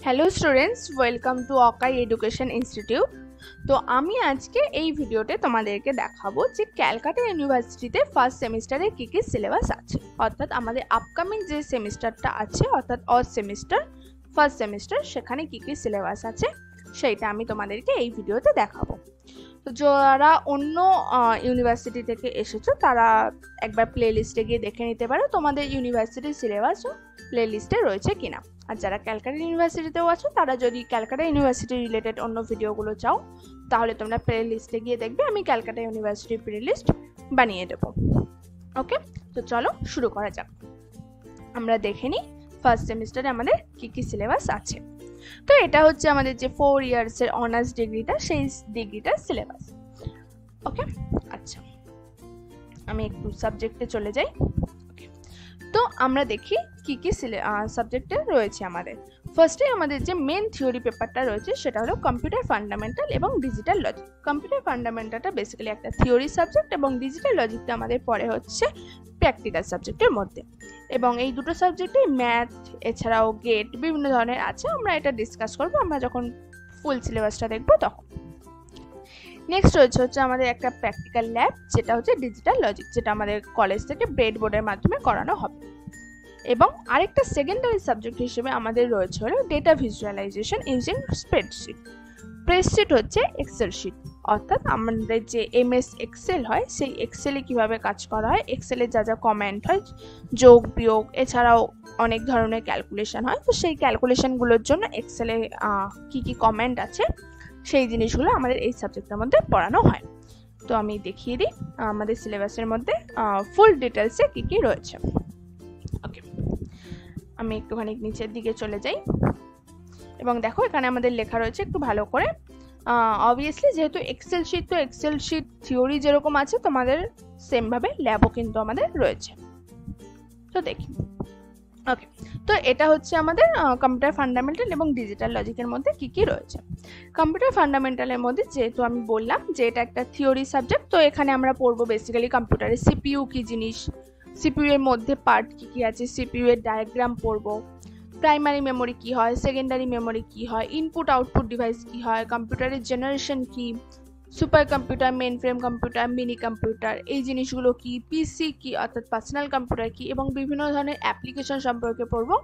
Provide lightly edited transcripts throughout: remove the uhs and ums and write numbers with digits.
Hello students, welcome to Okai education institute. তো আমি আজকে এই ভিডিওতে তোমাদেরকে দেখাবো যে ক্যালকাটা ইউনিভার্সিটিতে ফার্স্ট সেমিস্টারে কী কী সিলেবাস আছে, অর্থাৎ আমাদের আপকামিং যে সেমিস্টারটা আছে অর্থাৎ সেমিস্টার ফার্স্ট সেমিস্টার সেখানে কী কী সিলেবাস আছে সেইটা আমি তোমাদেরকে এই ভিডিওতে দেখাবো। তো যারা অন্য ইউনিভার্সিটি থেকে এসেছো তারা একবার প্লে লিস্টে গিয়ে দেখে নিতে পারো তোমাদের ইউনিভার্সিটির সিলেবাসও প্লে লিস্টে রয়েছে কিনা। আর যারা ক্যালকাটা ইউনিভার্সিটিতেও আছো তারা যদি ক্যালকাটা ইউনিভার্সিটি রিলেটেড অন্য ভিডিওগুলো চাও তাহলে তোমরা প্লে লিস্টে গিয়ে দেখবে, আমি ক্যালকাটা ইউনিভার্সিটির প্লে লিস্ট বানিয়ে দেবো। ওকে, তো চলো শুরু করা যাক। আমরা দেখে নিই ফার্স্ট সেমিস্টারে আমাদের কী কী সিলেবাস আছে। তো এটা হচ্ছে আমাদের যে 4 ইয়ার্সের অনার্স ডিগ্রিটা, সেই ডিগ্রিটার সিলেবাস। ওকে, আচ্ছা আমি একটু সাবজেক্টে চলে যাই। তো আমরা দেখি কি কি সাবজেক্টে রয়েছে আমাদের। ফার্স্টে আমাদের যে মেন থিওরি পেপারটা রয়েছে সেটা হলো কম্পিউটার ফান্ডামেন্টাল এবং ডিজিটাল লজিক। কম্পিউটার ফান্ডামেন্টালটা বেসিক্যালি একটা থিওরি সাবজেক্ট এবং ডিজিটাল লজিকটা আমাদের পরে হচ্ছে প্র্যাকটিক্যাল সাবজেক্টের মধ্যে। এবং এই দুটো সাবজেক্টে ম্যাথ এছাড়াও গেট বিভিন্ন ধরনের আছে, আমরা এটা ডিসকাস করবো আমরা যখন ফুল সিলেবাসটা দেখবো তখন। নেক্সট হচ্ছে আমাদের একটা প্র্যাকটিক্যাল ল্যাব, যেটা হচ্ছে ডিজিটাল লজিক, যেটা আমাদের কলেজ থেকে ব্রেড বোর্ডের মাধ্যমে করানো হবে। এবং আরেকটা সেকেন্ডারি সাবজেক্ট হিসেবে আমাদের রয়েছে হলো data visualization using spreadsheet. Spreadsheet হচ্ছে এক্সেল শিট, অর্থাৎ আমাদের যে এমএস এক্সেল হয় সেই এক্সেলে কিভাবে কাজ করা হয়, এক্সেলে যা যা কমেন্ট হয়, যোগ বিয়োগ এছাড়াও অনেক ধরনের ক্যালকুলেশন হয়, তো সেই ক্যালকুলেশনগুলোর জন্য এক্সেলে কি কি কমেন্ট আছে সেই জিনিসগুলো আমাদের এই সাবজেক্টের মধ্যে পড়ানো হয়। তো আমি দেখিয়ে দিই আমাদের সিলেবাসের মধ্যে ফুল ডিটেলসে কি কি রয়েছে। ওকে, আমি একটুখানি নিচের দিকে চলে যাই এবং দেখো এখানে আমাদের লেখা রয়েছে একটু ভালো করে। অবভিয়াসলি যেহেতু এক্সেল শিট, তো এক্সেল শিট থিওরি যেরকম আছে তোমাদের সেমভাবে ল্যাবও কিন্তু আমাদের রয়েছে। তো দেখি। ওকে, তো এটা হচ্ছে আমাদের কম্পিউটার ফান্ডামেন্টাল এবং ডিজিটাল লজিকের মধ্যে কি কি রয়েছে। কম্পিউটার ফান্ডামেন্টালের মধ্যে যেহেতু আমি বললাম যে এটা একটা থিওরি সাবজেক্ট, তো এখানে আমরা পড়বো বেসিক্যালি কম্পিউটারের সিপিইউ কি জিনিস, সিপিইউ এর মধ্যে পার্ট কি কি আছে, সিপিইউ এর ডায়াগ্রাম পড়বো, প্রাইমারি মেমোরি কি হয়, সেকেন্ডারি মেমোরি কি হয়, ইনপুট আউটপুট ডিভাইস কি হয়, কম্পিউটারের জেনারেশন কি, super computer, mainframe computer, mini computer এই জিনিসগুলো কি, পিসি কি অর্থাৎ পার্সোনাল কম্পিউটার কি, এবং বিভিন্ন ধরনের অ্যাপ্লিকেশন সম্পর্কে পড়বো।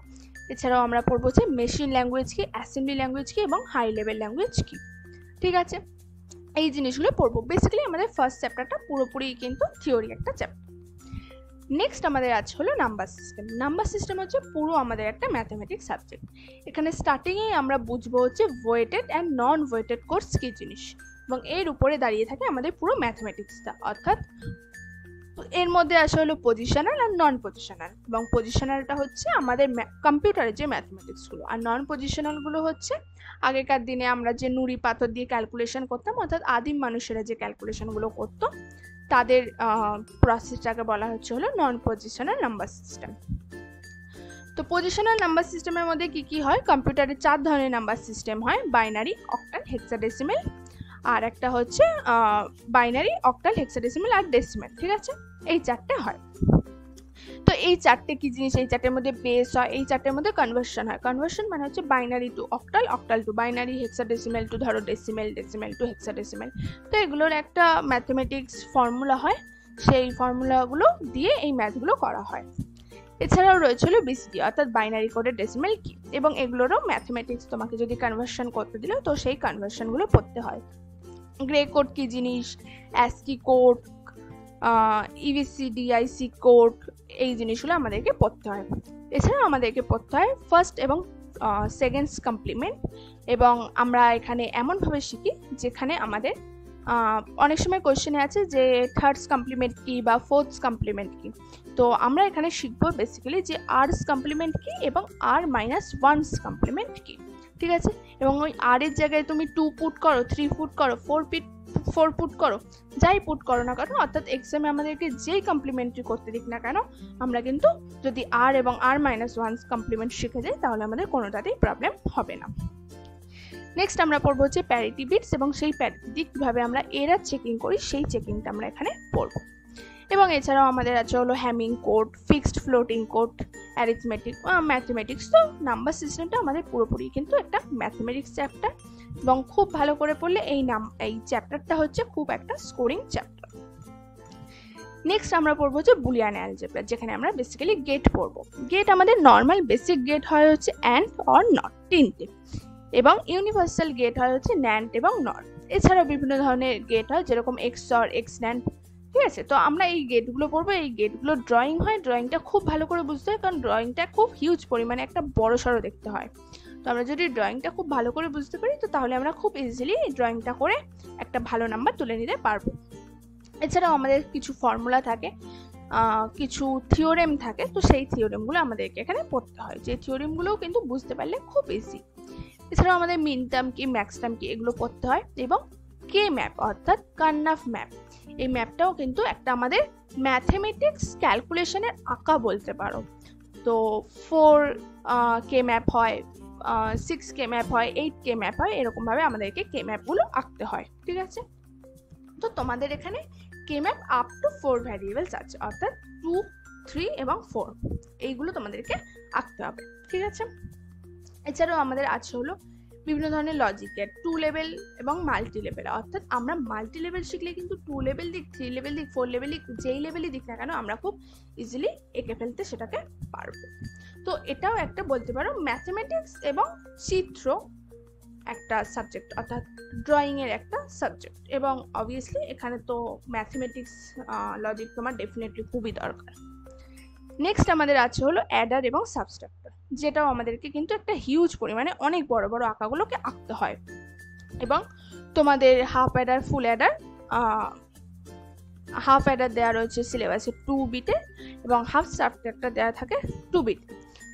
এছাড়াও আমরা পড়বো যে মেশিন ল্যাঙ্গুয়েজ কি, অ্যাসেম্বলি ল্যাঙ্গুয়েজ কি এবং হাই লেভেল ল্যাঙ্গুয়েজ কি। ঠিক আছে, এই জিনিসগুলো পড়বো। বেসিক্যালি আমাদের ফার্স্ট চ্যাপ্টারটা পুরোপুরি কিন্তু থিওরি একটা চ্যাপ্টার। নেক্সট আমাদের আছে হলো নাম্বার সিস্টেম। নাম্বার সিস্টেম হচ্ছে পুরো আমাদের একটা ম্যাথমেটিক্স সাবজেক্ট। এখানে স্টার্টিংয়েই আমরা বুঝবো হচ্ছে weighted and non weighted course কী জিনিস, এবং এর উপরে দাঁড়িয়ে থাকে আমাদের পুরো ম্যাথমেটিক্সটা, অর্থাৎ এর মধ্যে আসে হলো পজিশনাল আর নন পজিশনাল। এবং পজিশনালটা হচ্ছে আমাদের কম্পিউটারের যে ম্যাথমেটিক্সগুলো, আর নন পজিশনালগুলো হচ্ছে আগেকার দিনে আমরা যে নুড়ি পাথর দিয়ে ক্যালকুলেশন করতাম, অর্থাৎ আদিম মানুষেরা যে ক্যালকুলেশনগুলো করতো তাদের প্রসেসটাকে বলা হচ্ছে হলো নন পজিশনাল নাম্বার সিস্টেম। তো পজিশনাল নাম্বার সিস্টেমের মধ্যে কি কি হয়, কম্পিউটারে 4 ধরনের নাম্বার সিস্টেম হয়, বাইনারি, অক্টাল, হেক্সাডেসিমেল, আর একটা হচ্ছে বাইনারি, অক্টাল, হেক্সাডেসিমেল আর ডেসিমেল। ঠিক আছে, এই 4টে হয়। তো এই 4টে কি জিনিস, এই 4টের মধ্যে বেস হয়, এই 4টের মধ্যে কনভার্সন হয়। কনভার্সন মানে হচ্ছে binary two octal, octal two binary, hexadecimal two ধরো ডেসিমেল, ডেসিমেল টু হেক্সাডেসিমেল। তো এগুলোর একটা ম্যাথমেটিক্স ফর্মুলা হয়, সেই ফর্মুলাগুলো দিয়ে এই ম্যাথগুলো করা হয়। এছাড়াও রয়েছে হলো বিসিডি অর্থাৎ বাইনারি কোডের ডেসিমেল কি, এবং এগুলোরও ম্যাথমেটিক্স তোমাকে যদি কনভার্সন করতে দিল তো সেই কনভার্সনগুলো পড়তে হয়। গ্রে কোড কি জিনিস, অ্যাসকি কোড, ইভিসিডিআইসি কোড, এই জিনিসগুলো আমাদেরকে পড়তে হয়। এছাড়াও আমাদেরকে পড়তে হয় ফার্স্ট এবং সেকেন্ডস কমপ্লিমেন্ট, এবং আমরা এখানে এমনভাবে শিখি যেখানে আমাদের অনেক সময় কোয়েশ্চেনে আছে যে থার্ডস কমপ্লিমেন্ট কি বা ফোর্থস কমপ্লিমেন্ট কি। তো আমরা এখানে শিখবো বেসিক্যালি যে আরস কমপ্লিমেন্ট কি এবং আর মাইনাস ওয়ানস কমপ্লিমেন্ট কি। ঠিক আছে, এবং ওই আর এর জায়গায় তুমি 2 পুট করো, 3 পুট করো, 4 পুট করো, যাই পুট করো না কেন, অর্থাৎ এক্সামে আমাদেরকে যেই কমপ্লিমেন্টরি করতে দিক না কেন, আমরা কিন্তু যদি আর এবং আর মাইনাস ওয়ানস কমপ্লিমেন্ট শিখে যাই তাহলে আমাদের কোনোটাতেই প্রবলেম হবে না। নেক্সট আমরা পড়বো হচ্ছে প্যারিটি বিটস, এবং সেই প্যারিটি কীভাবে আমরা এরার চেকিং করি সেই চেকিংটা আমরা এখানে পড়বো। এবং এছাড়াও আমাদের আছে হলো Hamming code, fixed floating code, arithmetic, mathematics. তো নাম্বার সিস্টেমটা আমাদের পুরোপুরি কিন্তু একটা ম্যাথমেটিক্স চ্যাপ্টার, এবং খুব ভালো করে পড়লে এই চ্যাপ্টারটা হচ্ছে খুব একটা স্কোরিং চ্যাপ্টার। নেক্সট আমরা পড়বো হচ্ছে বুলিয়ান অ্যালজেব্রা, যেখানে আমরা বেসিক্যালি গেট পড়বো। গেট আমাদের নর্মাল বেসিক গেট হয় হচ্ছে অ্যান্ড অর নট, তিনটে, এবং ইউনিভার্সাল গেট হয় হচ্ছে ন্যান্ড এবং নট। এছাড়াও বিভিন্ন ধরনের গেট হয়, যেরকম এক্সঅর, এক্স ন্যান্ড, ঠিক আছে। তো আমরা এই গেটগুলো পড়বো। এই গেটগুলো ড্রয়িং হয়, ড্রয়িংটা খুব ভালো করে বুঝতে হয়, কারণ ড্রয়িংটা খুব হিউজ পরিমাণে একটা বড় সড়ো দেখতে হয়। তো আমরা যদি ড্রয়িংটা খুব ভালো করে বুঝতে পারি, তো তাহলে আমরা খুব ইজিলি ড্রয়িংটা করে একটা ভালো নাম্বার তুলে নিতে পারবো। এছাড়াও আমাদের কিছু ফর্মুলা থাকে, কিছু থিওরেম থাকে, তো সেই থিওরেমগুলো আমাদেরকে এখানে পড়তে হয়, যে থিওরেমগুলোও কিন্তু বুঝতে পারলে খুব ইজি। এছাড়াও আমাদের মিন টার্ম কি, ম্যাক্স টার্ম কি, এগুলো পড়তে হয়। এবং কে ম্যাপ অর্থাৎ কার্নাফ ম্যাপ, এই ম্যাপটাও কিন্তু একটা আমাদের ম্যাথমেটিক্স ক্যালকুলেশনের আঁকা বলতে পারো। তো 4 কে ম্যাপ হয়, 6 কে ম্যাপ হয়, 8 কে ম্যাপ হয়, এরকম ভাবে আমাদেরকে কে ম্যাপগুলো আঁকতে হয়, ঠিক আছে। তো তোমাদের এখানে কে ম্যাপ আপ টু 4 ভ্যারিয়েবলস আছে, অর্থাৎ 2, 3 এবং 4, এইগুলো তোমাদেরকে আঁকতে হবে, ঠিক আছে। এছাড়াও আমাদের আছে হলো বিভিন্ন ধরনের লজিকের 2 লেভেল এবং মাল্টি লেভেল, অর্থাৎ আমরা মাল্টি লেভেল শিখলে কিন্তু 2 লেভেল দিক, 3 লেভেল দিক, 4 লেভেল দিক, যেই লেভেলই দিক না কেন আমরা খুব ইজিলি এঁকে ফেলতে সেটাকে পারবো। তো এটাও একটা বলতে পারো ম্যাথমেটিক্স এবং চিত্র একটা সাবজেক্ট, অর্থাৎ ড্রয়িং এর একটা সাবজেক্ট, এবং অবভিয়াসলি এখানে তো ম্যাথমেটিক্স লজিক তোমার ডেফিনেটলি খুবই দরকার। নেক্সট আমাদের আছে হলো অ্যাডার এবং সাবস্ট্রাক্টর, যেটাও আমাদেরকে কিন্তু একটা হিউজ পরিমাণে অনেক বড় বড় আঁকাগুলোকে আঁকতে হয়। এবং তোমাদের হাফ অ্যাডার, ফুল অ্যাডার, হাফ অ্যাডার দেওয়া রয়েছে সিলেবাসে 2 বিটে, এবং হাফ সাবস্ট্রাক্টর দেওয়া থাকে 2 বিট,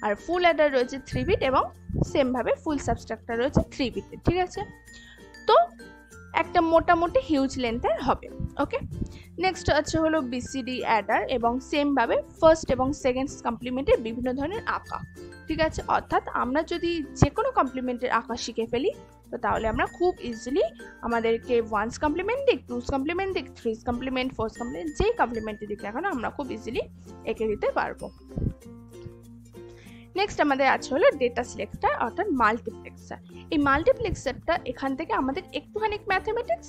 আর ফুল অ্যাডার রয়েছে 3 বিট, এবং সেম ভাবে ফুল সাবস্ট্রাক্টর রয়েছে 3 বিটে, ঠিক আছে। তো একটা মোটামুটি হিউজ লেন্থের হবে, ওকে। নেক্সট আছে হলো বিসিডি অ্যাডার, এবং সেম ভাবে ফার্স্ট এবং সেকেন্ড কমপ্লিমেন্টের বিভিন্ন ধরনের আঁকা, ঠিক আছে। অর্থাৎ আমরা যদি যে কোনো কমপ্লিমেন্টের আঁকা শিখে ফেলি, তো তাহলে আমরা খুব ইজিলি আমাদেরকে 1's কমপ্লিমেন্ট দিক, 2's কমপ্লিমেন্ট দিক, 3's কমপ্লিমেন্ট, 4's কমপ্লিমেন্ট, যেই কমপ্লিমেন্টের দিক না কেন আমরা খুব ইজিলি এঁকে দিতে পারবো। নেক্সট আমাদের আছে হলো ডেটা সিলেক্টর অর্থাৎ মাল্টিপ্লেক্সার। এই মাল্টিপ্লেক্সারটা এখান থেকে আমাদের একটুখানি ম্যাথমেটিক্স,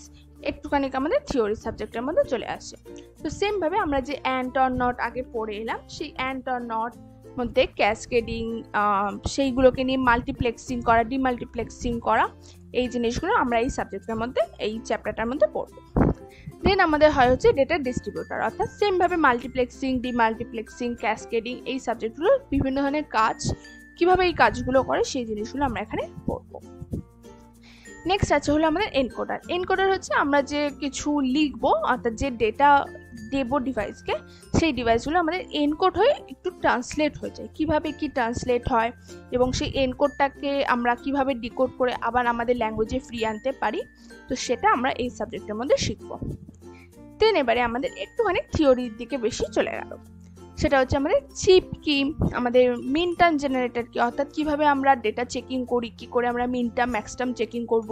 একটুখানি আমাদের থিওরি সাবজেক্টের মধ্যে চলে আসে। তো সেম ভাবে আমরা যে অ্যান্ড অর নট আগে পড়ে এলাম, সেই অ্যান্ড অর নট মধ্যে ক্যাসকেডিং, সেইগুলোকে নিয়ে মাল্টিপ্লেক্সিং করা, ডিমাল্টিপ্লেক্সিং করা, এই জিনিসগুলো আমরা এই সাবজেক্টের মধ্যে, এই চ্যাপ্টারটার মধ্যে পড়বো। দেন আমাদের হয় হচ্ছে ডেটা ডিস্ট্রিবিউটার, অর্থাৎ সেম ভাবে মাল্টিপ্লেক্সিং, ডিমাল্টিপ্লেক্সিং, ক্যাসকেডিং, এই সাবজেক্টগুলোর বিভিন্ন ধরনের কাজ, কিভাবে এই কাজগুলো করে সেই জিনিসগুলো আমরা এখানে পড়বো। নেক্সট আছে হলো আমাদের এনকোডার। এনকোডার হচ্ছে আমরা যে কিছু লিখবো, অর্থাৎ যে ডেটা দেবো ডিভাইসকে, সেই ডিভাইসগুলো আমাদের এনকোড হয়ে একটু ট্রান্সলেট হয়ে যায়, কিভাবে কি ট্রান্সলেট হয়, এবং সেই এনকোডটাকে আমরা কিভাবে ডিকোড করে আবার আমাদের ল্যাঙ্গুয়েজে ফিরিয়ে আনতে পারি, তো সেটা আমরা এই সাবজেক্টের মধ্যে শিখবো। দেন এবারে আমাদের একটুখানি থিওরির দিকে বেশি চলে গেল, সেটা হচ্ছে আমাদের চিপ কি, আমাদের মিন টার্ম জেনারেটর কি, অর্থাৎ কিভাবে আমরা ডেটা চেকিং করি, কি করে আমরা মিন টার্ম, ম্যাক্স টার্ম চেকিং করব,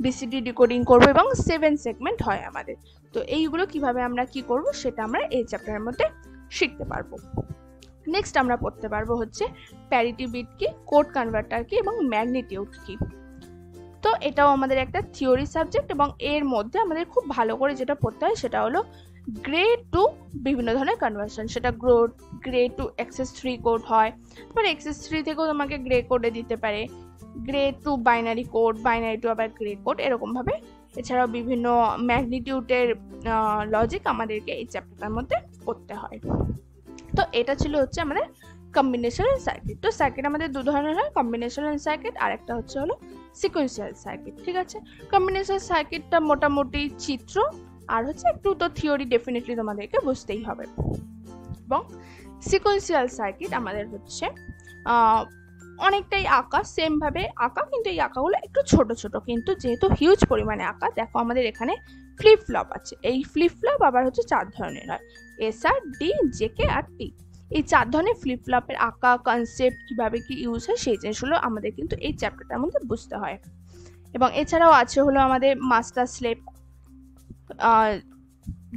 বিসিডি ডিকোডিং করব, এবং 7 সেগমেন্ট হয় আমাদের। তো এইগুলো কিভাবে আমরা কি করব সেটা আমরা এই চ্যাপ্টারের মধ্যে শিখতে পারবো। নেক্সট আমরা পড়তে পারবো হচ্ছে প্যারিটি বিট কি, কোড কনভার্টার কি, এবং ম্যাগনিটিউড কি। তো এটাও আমাদের একটা থিওরি সাবজেক্ট, এবং এর মধ্যে আমাদের খুব ভালো করে যেটা পড়তে হয় সেটা হলো গ্রে টু বিভিন্ন ধরনের কনভার্সন, সেটা গ্রে টু XS3 কোড হয়, তারপর XS3 থেকেও তোমাকে গ্রে কোডে দিতে পারে, grey two binary code, binary two আবার গ্রে কোড, এরকম ভাবে। এছাড়াও বিভিন্ন ম্যাগনিটিউডের লজিক আমাদেরকে এই চ্যাপ্টারটার মধ্যে করতে হয়। তো এটা ছিল হচ্ছে আমাদের কম্বিনেশনাল সার্কিট। তো সার্কিট আমাদের দু ধরনের হয়, কম্বিনেশনাল সার্কিট আর একটা হচ্ছে হলো সিকোয়েন্সিয়াল সার্কিট, ঠিক আছে। কম্বিনেশনাল সার্কিটটা মোটামুটি চিত্র আর হচ্ছে একটু তো থিওরি ডেফিনেটলি তোমাদেরকে বুঝতেই হবে। এবং সিকোয়েন্সিয়াল সার্কিট আমাদের হচ্ছে অনেকটাই আঁকা, সেম ভাবে আঁকা, কিন্তু এই আঁকাগুলো একটু ছোট ছোট, কিন্তু যেহেতু হিউজ পরিমাণে আঁকা, দেখো আমাদের এখানে ফ্লিপ ফ্লপ আছে। এই ফ্লিপ ফ্লপ আবার হচ্ছে 4 ধরনের হয়, SR, D, JK আর T। এই 4 ধরনের ফ্লিপ ফ্লপের আঁকা, কনসেপ্ট, কিভাবে কি ইউজ হয়, সেই জিনিসগুলো আমাদের কিন্তু এই চ্যাপ্টারটার মধ্যে বুঝতে হয়। এবং এছাড়াও আছে হলো আমাদের master slave,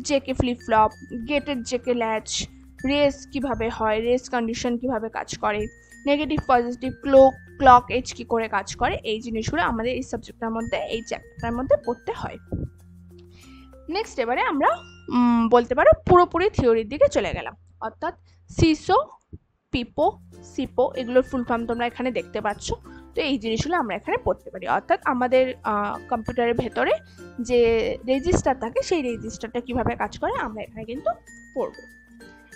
JK flip flop, গেটের জেকে ল্যাচ, রেস কিভাবে হয়, রেস কন্ডিশন কিভাবে কাজ করে, নেগেটিভ পজিটিভ ক্লক এজ কি করে কাজ করে, এই জিনিসগুলো আমাদের এই সাবজেক্টটার মধ্যে, এই চ্যাপ্টারটার মধ্যে পড়তে হয়। নেক্সট এবারে আমরা বলতে পারো পুরোপুরি থিওরির দিকে চলে গেলাম, অর্থাৎ সিসো, পিপো, সিপো এগুলোর ফুল ফর্ম তোমরা এখানে দেখতে পাচ্ছ। তো এই জিনিসগুলো আমরা এখানে পড়তে পারি, অর্থাৎ আমাদের কম্পিউটারের ভেতরে যে রেজিস্টার থাকে সেই রেজিস্টারটা কিভাবে কাজ করে আমরা এখানে কিন্তু পড়বো।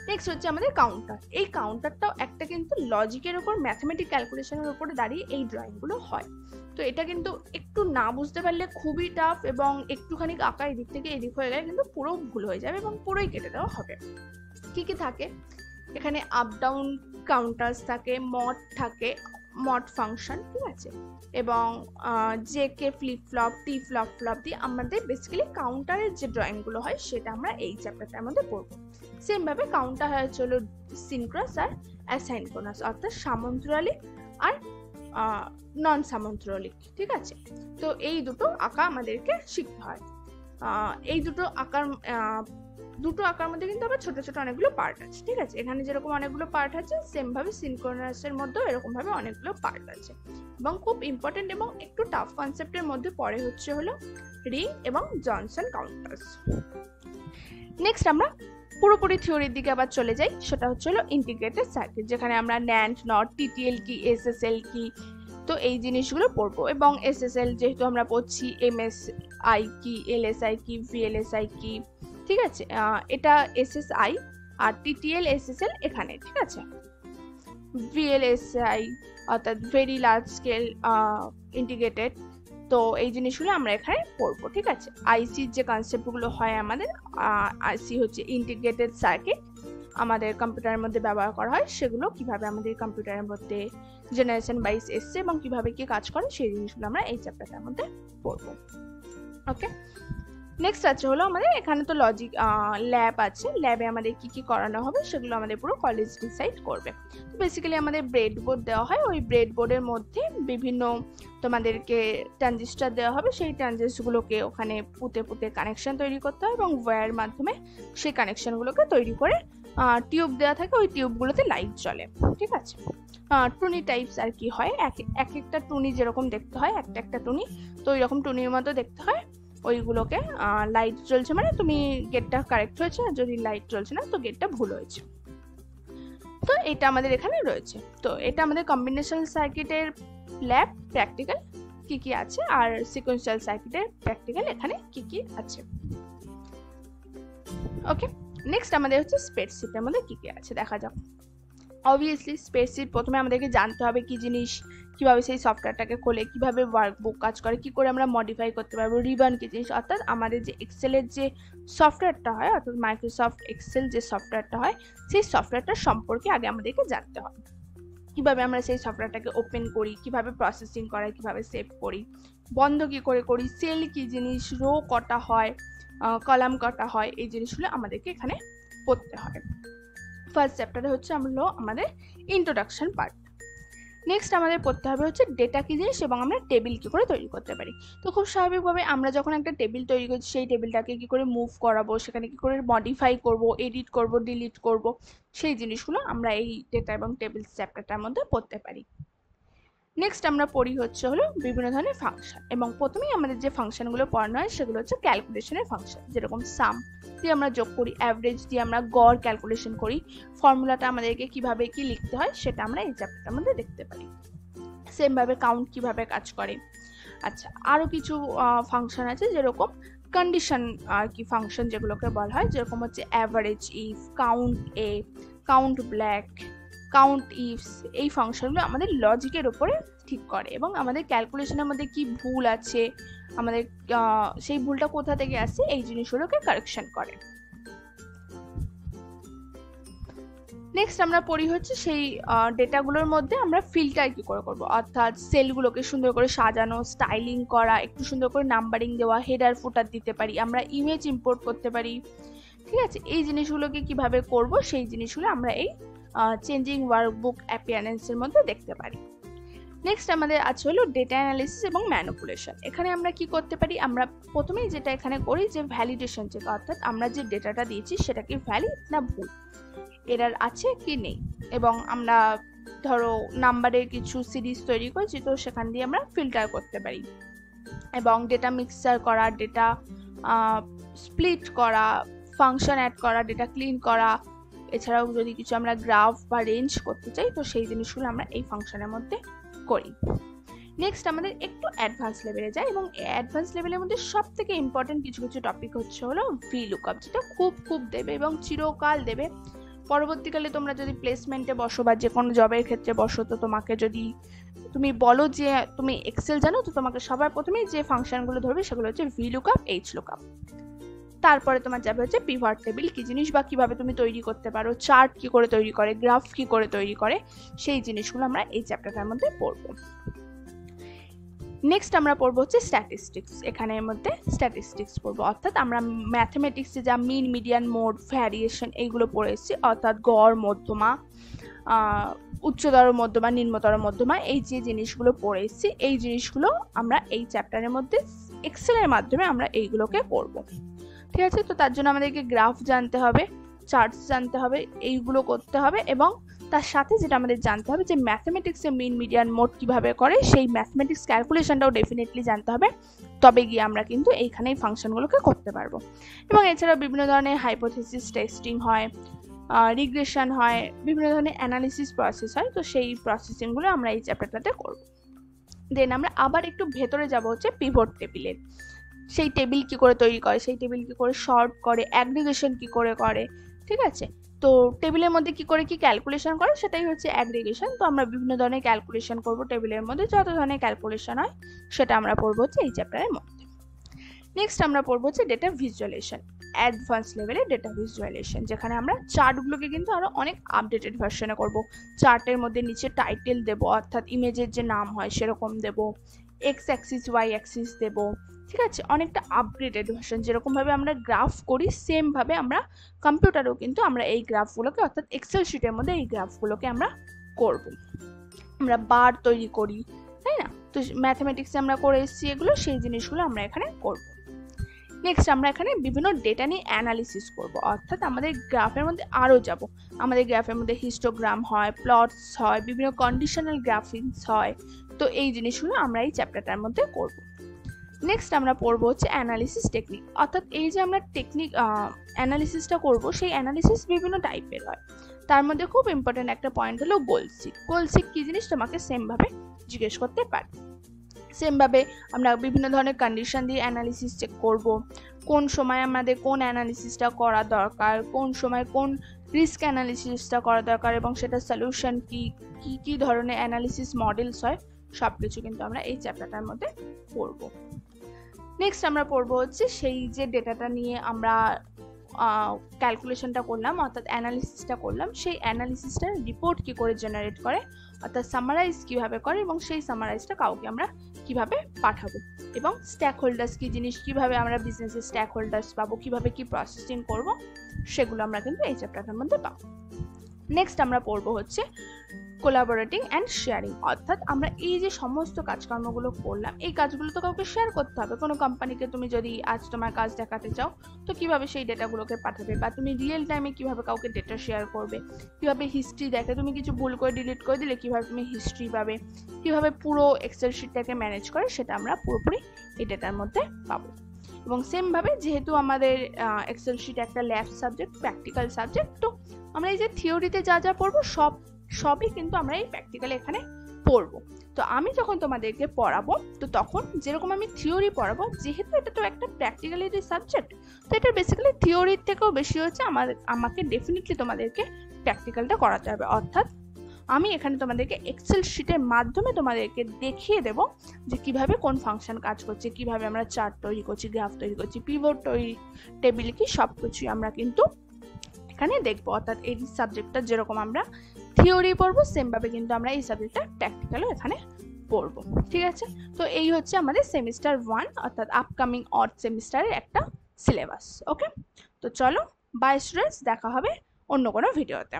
নেক্সট হচ্ছে আমাদের কাউন্টার। এই কাউন্টারটাও একটা কিন্তু লজিকের উপর, ম্যাথমেটিক ক্যালকুলেশনের উপরে দাঁড়িয়ে এই ড্রয়িংগুলো হয়। তো এটা কিন্তু একটু না বুঝতে পারলে খুবই টাফ, এবং একটুখানি আঁকা এদিক থেকে এদিক হয়ে গেলে কিন্তু পুরো ভুল হয়ে যাবে এবং পুরোই কেটে দেওয়া হবে। কি কি থাকে এখানে? আপ ডাউন কাউন্টার্স থাকে, মড থাকে, মড ফাংশন, ঠিক আছে, এবং জেকে ফ্লিপ ফ্লপ, টি ফ্লপ ফ্লপ দিয়ে আমাদের বেসিক্যালি কাউন্টারের যে ড্রয়িংগুলো হয় সেটা আমরা এই চ্যাপ্টারটার মধ্যে পড়বো। সেম ভাবে কাউন্টার হচ্ছে হলো সিনক্রাস আর অ্যাসাইনক্রোনাস, অর্থাৎ সামান্তরালিক আর নন সামান্তরালিক, ঠিক আছে। তো এই দুটো আঁকা আমাদেরকে শিখতে হয়। এই দুটো আঁকার মধ্যে কিন্তু আবার ছোট ছোট অনেকগুলো পার্ট আছে, ঠিক আছে। এখানে যেরকম অনেকগুলো পার্ট আছে সেম ভাবে সিনক্রোনাসের মধ্যেও এরকম ভাবে অনেকগুলো পার্ট আছে, এবং খুব ইম্পর্টেন্ট এবং একটু টাফ কনসেপ্টের মধ্যে পড়ে হচ্ছে হলো রিং এবং জনসন কাউন্টার্স। নেক্সট আমরা পুরোপুরি থিওরির দিকে আবার চলে যাই, সেটা হচ্ছে হলো ইন্টিগ্রেটেড সার্কিট, যেখানে আমরা ন্যান্ড, নট, টিটিএল কি, এসএসএল কি, তো এই জিনিসগুলো পড়বো। এবং এসএসএল যেহেতু আমরা পড়ছি, এমএসআই কি, এলএসআই কি, ভিএলএসআই কি, ঠিক আছে, এটা এসএসআই, আর টিটিএল এসএসএল এখানে, ঠিক আছে। ভিএলএসআই অর্থাৎ ভেরি লার্জ স্কেল ইন্টিগ্রেটেড, তো এই জিনিসগুলো আমরা এখানে পড়বো, ঠিক আছে। আইসির যে কনসেপ্টগুলো হয় আমাদের, আইসি হচ্ছে ইন্টিগ্রেটেড সার্কিট, আমাদের কম্পিউটারের মধ্যে ব্যবহার করা হয়, সেগুলো কিভাবে আমাদের কম্পিউটারের মধ্যে জেনারেশন ওয়াইজ এসছে এবং কিভাবে কি কাজ করে সেই জিনিসগুলো আমরা এই চ্যাপ্টারটার মধ্যে পড়বো। ওকে, নেক্সট আছে হলো আমাদের এখানে তো লজিক ল্যাব আছে, ল্যাবে আমাদের কি কি করানো হবে সেগুলো আমাদের পুরো কলেজ ডিসাইড করবে। তো বেসিক্যালি আমাদের ব্রেড বোর্ড দেওয়া হয়, ওই ব্রেড বোর্ডের মধ্যে বিভিন্ন তোমাদেরকে ট্রানজিস্টার দেওয়া হবে, সেই ট্রানজিস্টারগুলোকে ওখানে পুঁতে পুঁতে কানেকশন তৈরি করতে হয়, এবং ওয়্যার মাধ্যমে সেই কানেকশনগুলোকে তৈরি করে টিউব দেওয়া থাকে, ওই টিউবগুলোতে লাইট জ্বলে, ঠিক আছে। টুনি টাইপস আর কি হয়, এক একটা টুনি যেরকম দেখতে হয়, একটা টুনি, তো ওই রকম টুনির মতো দেখতে হয়, ওইগুলোকে লাইট জ্বলছে মানে তুমি গেটটা কারেক্ট হয়েছে, আর যদি লাইট জ্বলছে না তো গেটটা ভুল হয়েছে। তো এটা আমাদের এখানে রয়েছে। তো এটা আমাদের কম্বিনেশনাল সার্কিটের ল্যাব প্র্যাকটিক্যাল কি কি আছে, আর সিকোয়েন্সিয়াল সার্কিটের প্র্যাকটিক্যাল এখানে কি কি আছে। ওকে, নেক্সট আমাদের হচ্ছে স্প্রেডশিটের মধ্যে কি কি আছে দেখা যাক। অবভিয়াসলি স্প্রেডশিট প্রথমে আমাদেরকে জানতে হবে কি জিনিস, কিভাবে সেই সফটওয়্যারটাকে খোলে, কিভাবে ওয়ার্কবুক কাজ করে, কি করে আমরা মডিফাই করতে পারবো, রিবান কি জিনিস, অর্থাৎ আমাদের যে এক্সেলের যে সফটওয়্যারটা হয়, অর্থাৎ মাইক্রোসফট এক্সেল যে সফটওয়্যারটা হয়, সেই সফটওয়্যারটার সম্পর্কে আগে আমাদেরকে জানতে হবে। কিভাবে আমরা সেই সফটওয়্যারটাকে ওপেন করি, কিভাবে প্রসেসিং করাই, কিভাবে সেভ করি, বন্ধ কি করে করি, সেল কি জিনিস, রো কটা হয়, কলাম কটা হয়, এই জিনিসগুলো আমাদেরকে এখানে পড়তে হয়। ফার্স্ট চ্যাপ্টারে হচ্ছে আমাদের ইন্ট্রোডাকশন পার্ট। নেক্সট আমাদের পড়তে হবে হচ্ছে ডেটা কি জিনিস এবং আমরা টেবিল কি করে তৈরি করতে পারি। তো খুব স্বাভাবিকভাবে আমরা যখন একটা টেবিল তৈরি করছি, সেই টেবিলটাকে কি করে মুভ করাবো, সেখানে কি করে মডিফাই করব, এডিট করব, ডিলিট করব, সেই জিনিসগুলো আমরা এই ডেটা এবং টেবিল চ্যাপ্টারটার মধ্যে পড়তে পারি। নেক্সট আমরা পড়ি হচ্ছে হলো বিভিন্ন ধরনের ফাংশন, এবং প্রথমেই আমাদের যে ফাংশনগুলো পড়ানো হয় সেগুলো হচ্ছে ক্যালকুলেশনের ফাংশন, যেরকম সাম দিয়ে আমরা যোগ করি, অ্যাভারেজ দিয়ে আমরা গড় ক্যালকুলেশন করি, ফর্মুলাটা আমাদেরকে কিভাবে কি লিখতে হয় সেটা আমরা এই চ্যাপ্টারটার মধ্যে দেখতে পারি। সেম ভাবে কাউন্ট কিভাবে কাজ করে। আচ্ছা, আরো কিছু ফাংশন আছে, যেরকম কন্ডিশন আর কি ফাংশন যেগুলোকে বলা হয়, যেরকম হচ্ছে average if, count A, count black, count ifs, এই ফাংশনগুলো আমাদের লজিকের উপরে ঠিক করে এবং আমাদের ক্যালকুলেশনের মধ্যে কি ভুল আছে, আমাদের সেই ভুলটা কোথা থেকে আসছে, এই জিনিসগুলোকে কারেকশন করে। নেক্সট আমরা পড়ি হচ্ছে সেই ডেটাগুলোর মধ্যে আমরা ফিল্টার কি করে করব, অর্থাৎ সেলগুলোকে সুন্দর করে সাজানো, স্টাইলিং করা, একটু সুন্দর করে নাম্বারিং দেওয়া, হেডার ফুটার দিতে পারি, আমরা ইমেজ ইম্পোর্ট করতে পারি, ঠিক আছে। এই জিনিসগুলোকে কিভাবে করব সেই জিনিসগুলো আমরা এই চেঞ্জিং ওয়ার্কবুক অ্যাপিয়ারেন্সের মধ্যে দেখতে পারি। নেক্সট আমাদের আছে হলো ডেটা অ্যানালিসিস এবং ম্যানিপুলেশন। এখানে আমরা কি করতে পারি, আমরা প্রথমেই যেটা এখানে করি যে ভ্যালিডেশন চেক, অর্থাৎ আমরা যে ডেটাটা দিয়েছি সেটা কি ভ্যালিড না ভুল, এরার আছে কি নেই, এবং আমরা ধরো নাম্বারের কিছু সিরিজ তৈরি করেছি তো সেখান দিয়ে আমরা ফিল্টার করতে পারি, এবং ডেটা মিক্সচার করা, ডেটা স্প্লিট করা, ফাংশন অ্যাড করা, ডেটা ক্লিন করা, এছাড়াও যদি কিছু আমরা গ্রাফ বা রেঞ্জ করতে চাই তো সেই জিনিসগুলো আমরা এই ফাংশনের মধ্যে করি। নেক্সট আমাদের একটু অ্যাডভান্স লেভেলে যায়, এবং অ্যাডভান্স লেভেলের মধ্যে সব থেকে ইম্পর্টেন্ট কিছু কিছু টপিক হচ্ছে হলো VLOOKUP, যেটা খুব খুব দেবে এবং চিরকাল দেবে। পরবর্তীকালে তোমরা যদি প্লেসমেন্টে বসো বা যে কোনো জবের ক্ষেত্রে বসো, তো তোমাকে যদি তুমি বলো যে তুমি এক্সেল জানো, তো তোমাকে সবার প্রথমেই যে ফাংশনগুলো ধরবে সেগুলো হচ্ছে VLOOKUP, HLOOKUP। তারপরে তোমার যাবে হচ্ছে পিভট টেবিল কি জিনিস বা কিভাবে তুমি তৈরি করতে পারো, চার্ট কি করে তৈরি করে, গ্রাফ কি করে তৈরি করে, সেই জিনিসগুলো আমরা এই চ্যাপ্টারটার মধ্যে পড়বো। নেক্সট আমরা পড়বো হচ্ছে স্ট্যাটিস্টিক্স। এখানের মধ্যে স্ট্যাটিস্টিক্স পড়বো, অর্থাৎ আমরা ম্যাথমেটিক্সে যা মিন, মিডিয়ান, মোড, ভ্যারিয়েশন এইগুলো পড়েছি, অর্থাৎ গড়, মধ্যমা, উচ্চতর মধ্যমা, নিম্নতর মধ্যমা, এই যে জিনিসগুলো পড়েছি এই জিনিসগুলো আমরা এই চ্যাপ্টারের মধ্যে এক্সেলের মাধ্যমে আমরা এইগুলোকে করব। ঠিক আছে, তো তার জন্য আমাদেরকে গ্রাফ জানতে হবে, চার্টস জানতে হবে, এইগুলো করতে হবে, এবং তার সাথে যেটা আমাদের জানতে হবে যে ম্যাথমেটিক্সে মিন, মিডিয়ান, মোড কিভাবে করে সেই ম্যাথমেটিক্স ক্যালকুলেশনটাও ডেফিনেটলি জানতে হবে, তবে গিয়ে আমরা কিন্তু এইখানে এই ফাংশনগুলোকে করতে পারবো। এবং এছাড়াও বিভিন্ন ধরনের হাইপোথেসিস টেস্টিং হয়, রিগ্রেশন হয়, বিভিন্ন ধরনের অ্যানালিসিস প্রসেস হয়, তো সেই প্রসেসিংগুলো আমরা এই চ্যাপ্টারটাতে করব। দেন আমরা আবার একটু ভেতরে যাব হচ্ছে পিভট টেবিলের, সেই টেবিল কি করে তৈরি করে, সেই টেবিল কি করে সর্ট করে, অ্যাগ্রিগেশন কি করে করে, ঠিক আছে, তো টেবিলের মধ্যে কি করে কি ক্যালকুলেশন করে সেটাই হচ্ছে অ্যাগ্রিগেশন। তো আমরা বিভিন্ন ধরনের ক্যালকুলেশন করব, টেবিলের মধ্যে যত ধরনের ক্যালকুলেশন হয় সেটা আমরা পড়বো হচ্ছে এই চ্যাপ্টারের মধ্যে। নেক্সট আমরা পড়বো হচ্ছে ডেটা ভিজুয়ালাইজেশন, অ্যাডভান্স লেভেলে ডেটা ভিজুয়ালাইজেশন, যেখানে আমরা চার্টগুলোকে কিন্তু আরো অনেক আপডেটেড ভার্সনে করব। চার্টের মধ্যে নিচে টাইটেল দেব, অর্থাৎ ইমেজের যে নাম হয় সেরকম দেব, এক্স অ্যাক্সিস ওয়াই অ্যাক্সিস দেব, ঠিক আছে, অনেকটা আপগ্রেডেড ভার্সন। যেরকমভাবে আমরা গ্রাফ করি সেম ভাবে আমরা কম্পিউটারেও কিন্তু আমরা এই গ্রাফগুলোকে, অর্থাৎ এক্সেল শিটের মধ্যে এই গ্রাফগুলোকে আমরা করব। আমরা বার তৈরি করি, তাই না, তো ম্যাথমেটিক্সে আমরা করে এসেছি এগুলো, সেই জিনিসগুলো আমরা এখানে করব। নেক্সট আমরা এখানে বিভিন্ন ডেটা নিয়ে অ্যানালিসিস করব, অর্থাৎ আমাদের গ্রাফের মধ্যে আরও যাব। আমাদের গ্রাফের মধ্যে হিস্টোগ্রাম হয়, প্লটস হয়, বিভিন্ন কন্ডিশনাল গ্রাফিক্স হয়, তো এই জিনিসগুলো আমরা এই চ্যাপ্টারটার মধ্যে করব। নেক্সট আমরা পড়বো হচ্ছে অ্যানালিসিস টেকনিক, অর্থাৎ এই যে আমরা টেকনিক অ্যানালিসিসটা করব, সেই অ্যানালিসিস বিভিন্ন টাইপের হয়। তার মধ্যে খুব ইম্পর্টেন্ট একটা পয়েন্ট হলো গোলসিক। গোলসিক কি জিনিস তোমাকে সেমভাবে জিজ্ঞেস করতে পারে। সেমভাবে আমরা বিভিন্ন ধরনের কন্ডিশন দিয়ে অ্যানালিসিস চেক করব, কোন সময় আমাদের কোন অ্যানালিসিসটা করা দরকার, কোন সময় কোন রিস্ক অ্যানালিসিসটা করা দরকার, এবং সেটা সলিউশন কি কি কি ধরনের অ্যানালিসিস মডেলস হয়, সব কিছু কিন্তু আমরা এই চ্যাপ্টারটার মধ্যে পড়ব। নেক্সট আমরা পড়বো হচ্ছে সেই যে ডেটাটা নিয়ে আমরা ক্যালকুলেশনটা করলাম, অর্থাৎ অ্যানালিসিসটা করলাম, সেই অ্যানালিসিসটার রিপোর্ট কি করে জেনারেট করে, অর্থাৎ সামারাইজ কিভাবে করে, এবং সেই সামারাইজটা কাউকে আমরা কিভাবে পাঠাবো, এবং স্ট্যাক হোল্ডার্স কি জিনিস, কিভাবে আমরা বিজনেসের স্ট্যাক হোল্ডার্স পাবো, কিভাবে কি প্রসেসিং করব, সেগুলো আমরা কিন্তু এই চ্যাপ্টারটার মধ্যে পাবো। নেক্সট আমরা পড়বো হচ্ছে কোলাবোরেটিং অ্যান্ড শেয়ারিং, অর্থাৎ আমরা এই যে সমস্ত কাজকর্মগুলো করলাম এই কাজগুলো তো কাউকে শেয়ার করতে হবে। কোনো কোম্পানিকে তুমি যদি আজ তোমার কাজ দেখাতে চাও তো কিভাবে সেই ডেটাগুলোকে পাঠাবে, বা তুমি রিয়েল টাইমে কিভাবে কাউকে ডেটা শেয়ার করবে, কিভাবে হিস্ট্রি দেখে, তুমি কিছু ভুল করে ডিলিট করে দিলে কিভাবে তুমি হিস্ট্রি পাবে, কিভাবে পুরো এক্সেল শিটটাকে ম্যানেজ করে, সেটা আমরা পুরোপুরি এই ডেটার মধ্যে পাবো। এবং সেমভাবে যেহেতু আমাদের এক্সেল শিট একটা ল্যাব সাবজেক্ট, প্র্যাকটিক্যাল সাবজেক্ট, তো আমরা এই যে থিওরিতে যা যা পড়বো সবই কিন্তু আমরা এই প্র্যাকটিক্যালে এখানে পড়বো। তো আমি যখন তোমাদেরকে পড়াবো তো তখন যেরকম আমি থিওরি পড়াবো, যেহেতু এটা তো একটা প্র্যাকটিক্যালের সাবজেক্ট, তো এটা বেসিক্যালি থিওরির থেকেও বেশি হচ্ছে আমাকে ডেফিনেটলি তোমাদেরকে প্র্যাকটিক্যালটা করাতে হবে। অর্থাৎ আমি এখানে তোমাদেরকে এক্সেল শিটের মাধ্যমে তোমাদেরকে দেখিয়ে দেব যে কিভাবে কোন ফাংশন কাজ করছে, কিভাবে আমরা চার্ট তৈরি করছি, গ্রাফ তৈরি করছি, পিভট তৈরি, টেবিল কি, সব কিছুই আমরা কিন্তু এখানে দেখবো। অর্থাৎ এই সাবজেক্টটা যেরকম আমরা থিওরি পড়বো সেমভাবে কিন্তু আমরা এই সাবজেক্টটা প্র্যাকটিক্যালও এখানে পড়বো। ঠিক আছে, তো এই হচ্ছে আমাদের সেমিস্টার 1 অর্থাৎ আপকামিং অড সেমিস্টারের একটা সিলেবাস। ওকে, তো চলো বাই স্টুডেন্টস, দেখা হবে অন্য কোনো ভিডিওতে।